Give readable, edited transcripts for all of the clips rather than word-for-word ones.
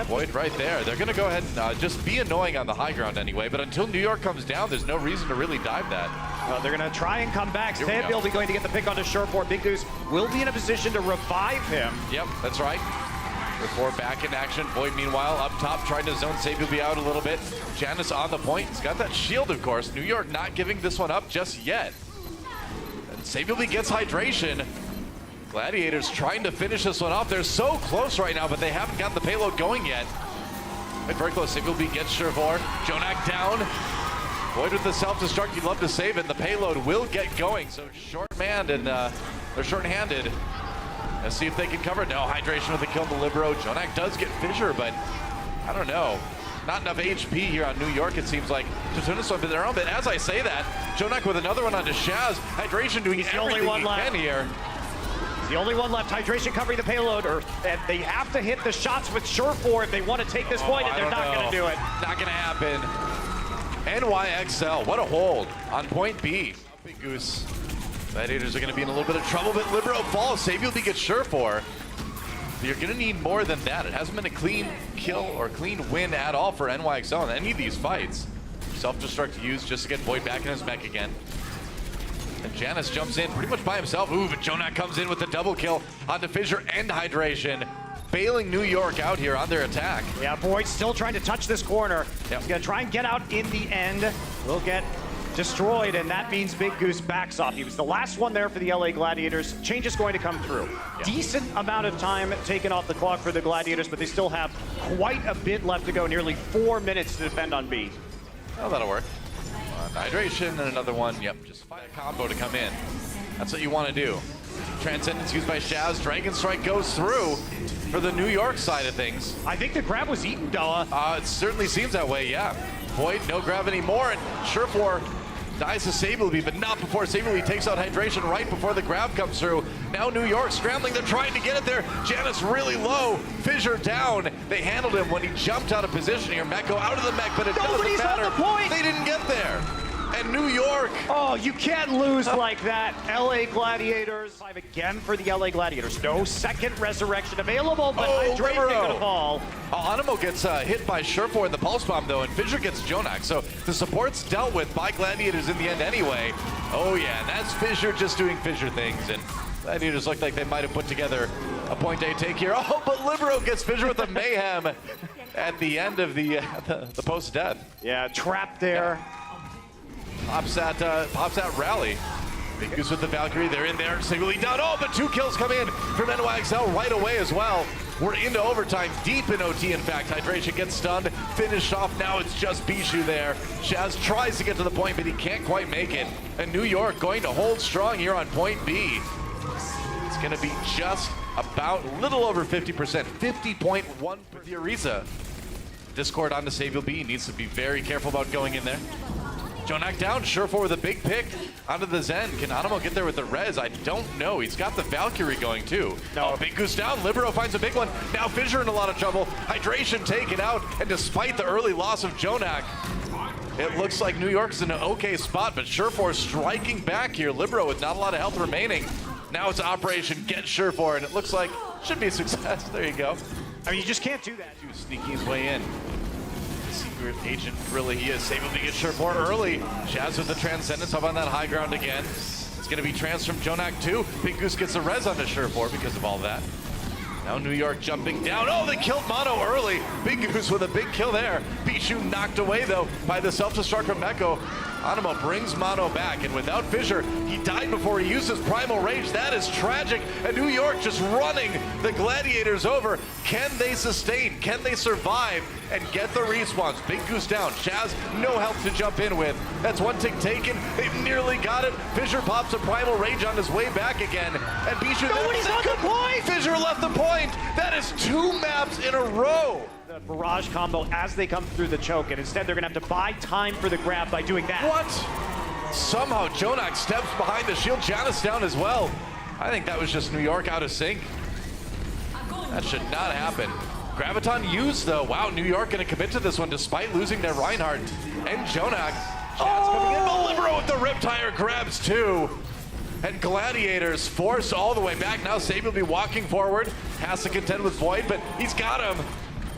Void right there. They're going to go ahead and just be annoying on the high ground anyway, but until New York comes down, there's no reason to really dive that. They're going to try and come back. Saebyeolbe going to get the pick onto Shurford. Big Goose will be in a position to revive him. Yep, that's right. Before back in action, Void meanwhile up top trying to zone Saebyeolbe out a little bit. Janus on the point. He's got that shield, of course. New York not giving this one up just yet. And Saebyeolbe gets hydration. Gladiators trying to finish this one off. They're so close right now, but they haven't got the payload going yet. Very close. Saebyeolbe gets Shurford. JjoNak down. Void with the self-destruct. You'd love to save it. The payload will get going. So short-manned and they're short-handed. Let's see if they can cover. No hydration with the kill on the Libero. JjoNak does get Fissure, but I don't know. Not enough HP here on New York, it seems like, to turn this one to their own. But as I say that, JjoNak with another one onto Shaz. Hydration doing everything he can here. The only one left, hydration covering the payload, and they have to hit the shots with Shurford if they want to take this point, and they're not going to do it. Not going to happen. NYXL, what a hold on point B. Big Goose. Gladiators are going to be in a little bit of trouble, but Libero falls. Saebyeolbe gets Shurford. You're going to need more than that. It hasn't been a clean kill or clean win at all for NYXL in any of these fights. Self-destruct used just to get Void back in his mech again. And Janus jumps in pretty much by himself. Ooh, but JjoNak comes in with the double kill onto Fissure and hydration, bailing New York out here on their attack. Yeah, Void still trying to touch this corner. Yep. He's gonna try and get out in the end. Will get destroyed, and that means Big Goose backs off. He was the last one there for the LA Gladiators. Change is going to come through. Yeah. Decent amount of time taken off the clock for the Gladiators, but they still have quite a bit left to go. Nearly 4 minutes to defend on B. Oh, that'll work. Hydration and another one. Yep, just find a combo to come in. That's what you want to do. Transcendence used by Shaz. Dragon Strike goes through for the New York side of things. I think the grab was eaten, Doa. It certainly seems that way, yeah. Void, no grab anymore, and Shurford dies to Saebyeolbe, but not before Saebyeolbe takes out hydration right before the grab comes through. Now New York scrambling, they're trying to get it there. Janus really low, Fissure down. They handled him when he jumped out of position here. Meko out of the mech, but it doesn't matter. On the point. They didn't get there. And New York. Oh, you can't lose like that. LA Gladiators. 5 again for the LA Gladiators. No second resurrection available, but hydration gonna fall. Animo gets hit by Shurford in the pulse bomb though, and Fissure gets JjoNak. So the support's dealt with by Gladiators in the end anyway. Oh yeah, and that's Fissure just doing Fissure things. And Gladiators look like they might have put together a point A take here. Oh, but Libero gets Fissure with the mayhem at the end of the post-death. Yeah, trapped there. Yeah. Pops that rally. Big Goose with the Valkyrie, they're in there, Saebyeolbe down. Oh, but 2 kills come in from NYXL right away as well. We're into overtime, deep in OT in fact. Hydration gets stunned, finished off, now it's just Bishu there. Shaz tries to get to the point, but he can't quite make it. And New York going to hold strong here on point B. It's gonna be just about a little over 50%, 50.1 for the Ariza. Discord onto Saebyeolbe, needs to be very careful about going in there. JjoNak down, Shurford with a big pick onto the Zen. Can Animo get there with the res? I don't know. He's got the Valkyrie going too. No, Big Goose down. Libero finds a big one. Now Fissure in a lot of trouble. Hydration taken out, and despite the early loss of JjoNak, it looks like New York's in an okay spot, but Shurford striking back here. Libero with not a lot of health remaining. Now it's Operation Get Shurford, and it looks like should be a success. There you go. I mean, you just can't do that. He was sneaking his way in. Secret agent, really, he is able to get Shurford early. Shaz with the Transcendence up on that high ground again. It's going to be trans from JjoNak too. Big Goose gets a res onto Shurford because of all that. Now New York jumping down. Oh, they killed Mono early. Big Goose with a big kill there. Bishu knocked away though by the self-destruct from Meko. Animo brings Mono back, and without Fissure, he died before he used his Primal Rage. That is tragic. And New York just running the Gladiators over. Can they sustain? Can they survive and get the respawns? Big Goose down. Shaz, no health to jump in with. That's one tick taken. They've nearly got it. Fissure pops a Primal Rage on his way back again. And Bishu Nobody's on the point! Fissure left the point. That is 2 maps in a row. The barrage combo as they come through the choke, and instead they're gonna have to buy time for the grab by doing that. What? Somehow JjoNak steps behind the shield. Janus down as well. I think that was just New York out of sync. That should not happen. Graviton used though. Wow, New York gonna commit to this one despite losing their Reinhardt and JjoNak. Shaz coming in. Oh, Libero with the Riptire grabs too. And Gladiators forced all the way back. Now Saebyeolbe walking forward. Has to contend with Void, but he's got him.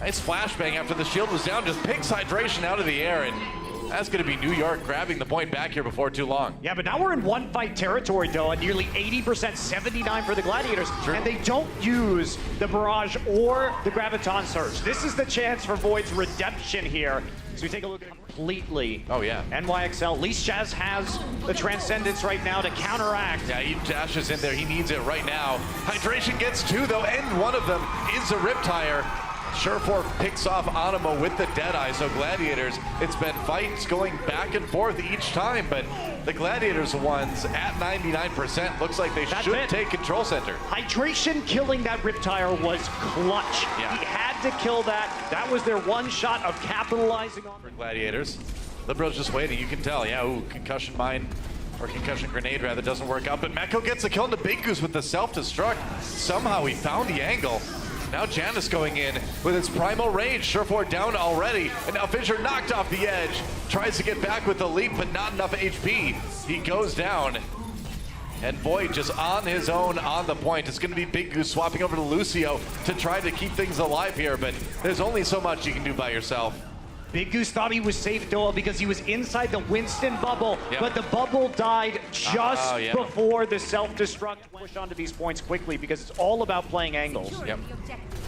Nice flashbang after the shield was down, just picks Hydration out of the air, and that's going to be New York grabbing the point back here before too long. Yeah, but now we're in one fight territory, Doa. Nearly 80%, 79 for the Gladiators. Sure. And they don't use the Barrage or the Graviton Surge. This is the chance for Void's redemption here. So we take a look at it completely. Oh, yeah. NYXL. At least Jazz has the Transcendence right now to counteract. Yeah, he dashes in there. He needs it right now. Hydration gets two, though, and one of them is a Riptire. Surefour picks off Animo with the Deadeye, so Gladiators, it's been fights going back and forth each time, but the Gladiators ones at 99%. Looks like they should take Control Center. Hydration killing that Riptire was clutch. Yeah. He had to kill that. That was their one shot of capitalizing on For Gladiators. Libero's just waiting, you can tell. Yeah, ooh, concussion mine, or concussion grenade rather, doesn't work out, but Meko gets a kill into Big Goose with the self-destruct. Somehow he found the angle. Now Janus going in with its primal rage. Surefour down already, and now Fissure knocked off the edge. Tries to get back with the leap, but not enough HP. He goes down. And Void just on his own on the point. It's gonna be Big Goose swapping over to Lucio to try to keep things alive here, but there's only so much you can do by yourself. Big Goose thought he was safe, Doa, because he was inside the Winston bubble, but the bubble died just before the self-destruct. Push onto these points quickly because it's all about playing angles. Yep.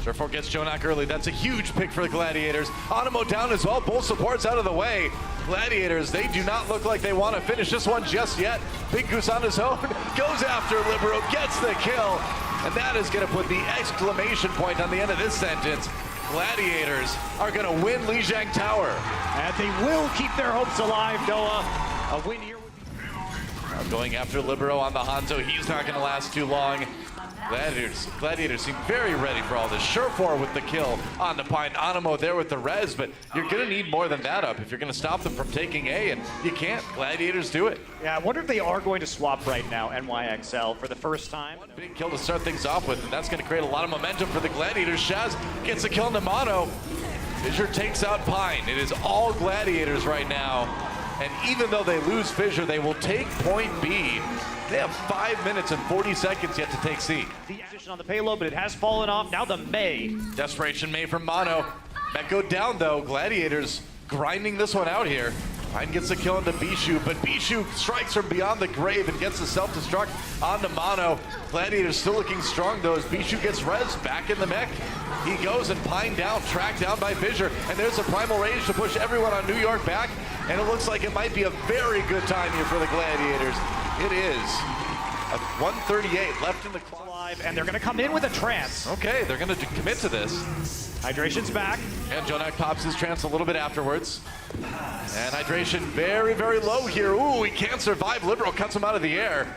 Surefour gets JjoNak early. That's a huge pick for the Gladiators. Animo down as well. Both supports out of the way. Gladiators, they do not look like they want to finish this one just yet. Big Goose on his own goes after Libero, gets the kill, and that is going to put the exclamation point on the end of this sentence. Gladiators are going to win Lijiang Tower. And they will keep their hopes alive, Doa. A win here would be... Now going after Libero on the Hanzo. He's not going to last too long. Gladiators seem very ready for all this. Surefour with the kill on the Pine. Animo there with the res, but you're going to need more than that up if you're going to stop them from taking A, and you can't. Gladiators do it. Yeah, I wonder if they are going to swap right now, NYXL, for the first time. One big kill to start things off with, and that's going to create a lot of momentum for the Gladiators. Shaz gets a kill into Mono. Fissure takes out Pine. It is all Gladiators right now. And even though they lose Fissure, they will take point B. They have 5 minutes and 40 seconds yet to take C. The position on the payload, but it has fallen off. Now the Mei. Desperation Mei from Mono. Meko down though. Gladiators grinding this one out here. Pine gets a kill into Bishu, but Bishu strikes from beyond the grave and gets the self-destruct onto Mono. Gladiators still looking strong though as Bishu gets res back in the mech. He goes and Pine down, tracked down by Fissure, and there's a primal rage to push everyone on New York back, and it looks like it might be a very good time here for the Gladiators. It is. 1:38 left in the clock. And they're going to come in with a trance. Okay, they're going to commit to this. Hydration's back. And JjoNak pops his trance a little bit afterwards. And Hydration very, very low here. Ooh, he can't survive. Libero cuts him out of the air.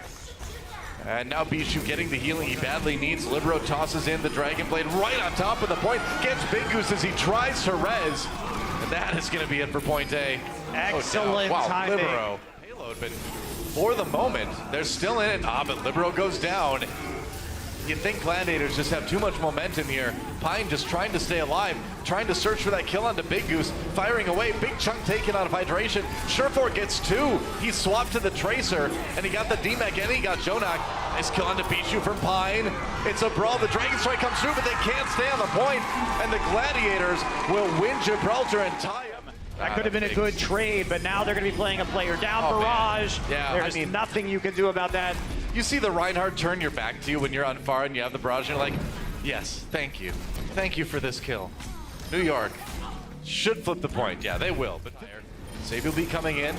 And now Bishu getting the healing he badly needs. Libero tosses in the Dragon Blade right on top of the point. Gets Big Goose as he tries to res. And that is going to be it for point A. Excellent timing. Libero. Payload, but for the moment, they're still in it. But Libero goes down. You'd think Gladiators just have too much momentum here. Pine just trying to stay alive, trying to search for that kill onto Big Goose, firing away, big chunk taken out of Hydration. Surefour gets two. He swapped to the Tracer, and he got the DMAC, and he got JjoNak. Nice kill onto Bishu from Pine. It's a brawl. The Dragon Strike comes through, but they can't stay on the point, and the Gladiators will win Gibraltar and tie them. That could have been a good trade, but now they're going to be playing a player down barrage. Man. Yeah, There's nothing you can do about that. You see the Reinhardt turn your back to you when you're on far and you have the barrage, and you're like, yes, thank you. Thank you for this kill. New York should flip the point. Yeah, they will. But Saebyeolbe coming in,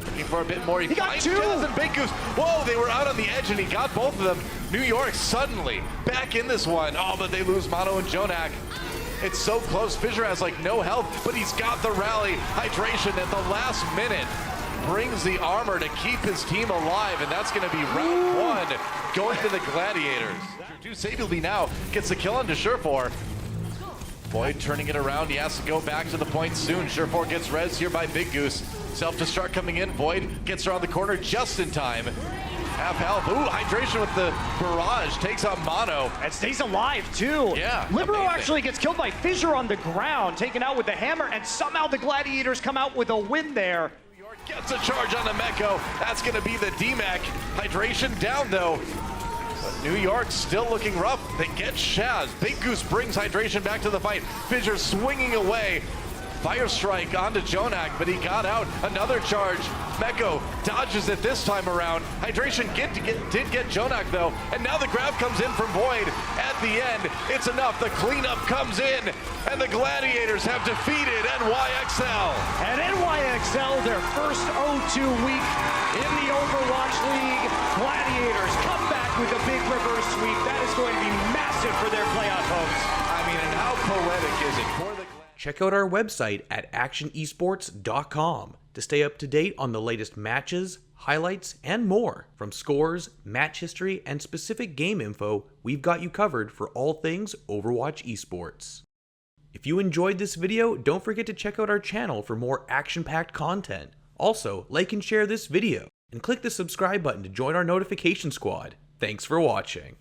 looking for a bit more. He got two! And Big Goose. Whoa, they were out on the edge, and he got both of them. New York suddenly back in this one. Oh, but they lose Mono and JjoNak. It's so close. Fissure has like no health, but he's got the rally. Hydration at the last minute brings the armor to keep his team alive, and that's going to be round one going to the Gladiators. Saebyeolbe now gets the kill onto Surefour. Void turning it around. He has to go back to the point soon. Surefour gets res here by Big Goose. Self-destruct coming in. Void gets around the corner just in time. Half health. Ooh, Hydration with the barrage takes out Mono. And stays alive, too. Yeah. Libero actually gets killed by Fissure on the ground, taken out with the hammer, and somehow the Gladiators come out with a win there. New York gets a charge on the Meko. That's going to be the DMAC. Hydration down, though. New York still looking rough. They get Shaz. Big Goose brings Hydration back to the fight. Fissure swinging away. Fire strike onto JjoNak, but he got out. Another charge. Meko dodges it this time around. Hydration did get JjoNak though, and now the grab comes in from Void. At the end, it's enough. The cleanup comes in, and the Gladiators have defeated NYXL. And NYXL, their first 0-2 week in the Overwatch League. Gladiators come back with a big reverse sweep. That is going to be massive for their playoff hopes. I mean, and how poetic is it for the Check out our website at actionesports.com to stay up to date on the latest matches, highlights, and more. From scores, match history, and specific game info, we've got you covered for all things Overwatch esports. If you enjoyed this video, don't forget to check out our channel for more action-packed content. Also, like and share this video, and click the subscribe button to join our notification squad. Thanks for watching.